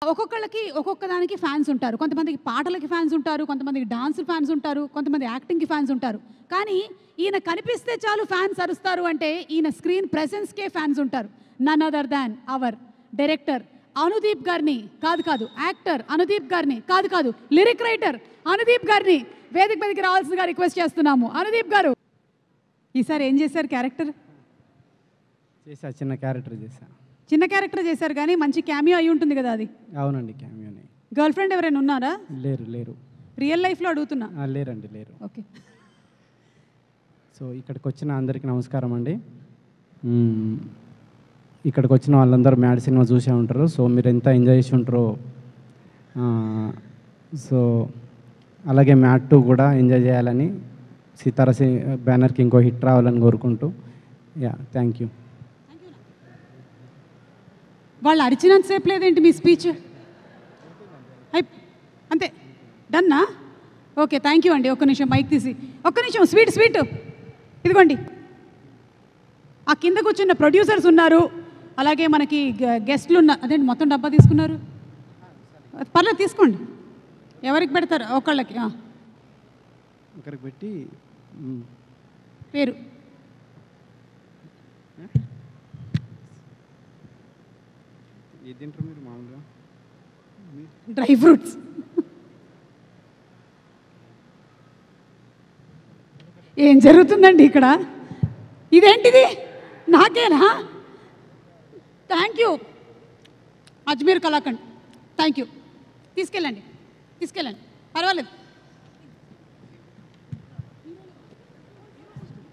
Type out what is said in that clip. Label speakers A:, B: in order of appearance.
A: ఒక్కొక్కళ్ళకి ఒక్కొక్క దానికి ఫ్యాన్స్ ఉంటారు. కొంతమందికి పాటలకి ఫ్యాన్స్ ఉంటారు, కొంతమందికి డాన్స్ ఫ్యాన్స్ ఉంటారు, కొంతమంది యాక్టింగ్కి ఫ్యాన్స్ ఉంటారు. కానీ ఈయన కనిపిస్తే చాలు ఫ్యాన్స్ అరుస్తారు అంటే ఈయన స్క్రీన్ ప్రెసెన్స్కే ఫ్యాన్స్ ఉంటారు. None other than our director Anudeep గారిని కాదు యాక్టర్ అనుదీప్ గారిని కాదు లిరిక్ రైటర్ అనుదీప్ గారిని వేదిక మీదకి రావాల్సిందిగా రిక్వెస్ట్ చేస్తున్నాము. అనుదీప్ గారు, ఈసారి ఏం చేశారు క్యారెక్టర్?
B: చిన్న క్యారెక్టర్ చేశాను.
A: చిన్న క్యారెక్టర్ చేశారు కానీ మంచి క్యామియో అయి ఉంటుంది కదా అది?
B: అవునండి, క్యామియోనే.
A: గర్ల్ ఫ్రెండ్ ఎవరైనా ఉన్నారా?
B: లేరు.
A: రియల్ లైఫ్లో అడుగుతున్నా.
B: లేరు.
A: ఓకే.
B: సో ఇక్కడికి వచ్చిన అందరికీ నమస్కారం అండి. ఇక్కడికి వచ్చిన వాళ్ళందరూ మ్యాడ్ సినిమా చూసే ఉంటారు. సో మీరు ఎంత ఎంజాయ్ చేసి ఉంటారో, సో అలాగే మ్యాడ్ 2 కూడా ఎంజాయ్ చేయాలని సితారా బ్యానర్కి ఇంకో హిట్ రావాలని కోరుకుంటూ థ్యాంక్ యూ.
A: వాళ్ళు అరిచినంతసేపు లేదేంటి మీ స్పీచ్? అంతే, డన్నా? ఓకే, థ్యాంక్ యూ అండి. ఒక్క నిమిషం మైక్ తీసి, ఒక్క నిమిషం. స్వీట్ ఇదిగోండి. ఆ కింద కూర్చున్న ప్రొడ్యూసర్స్ ఉన్నారు, అలాగే మనకి గెస్ట్లు ఉన్నారు. అదేంటి మొత్తం డబ్బా తీసుకున్నారు? పర్లేదు తీసుకోండి. ఎవరికి పెడతారు? ఒకళ్ళకి
B: ఒకరికి పెట్టి
A: పేరు
B: తింటారు మీరు మామూలుగా
A: డ్రై ఫ్రూట్స్. ఏం జరుగుతుందండి ఇక్కడ? ఇదేంటిది? నాకేనా? Thank you Ajmer kalakand, thank you. తీసుకెళ్ళండి, పర్వాలేదు.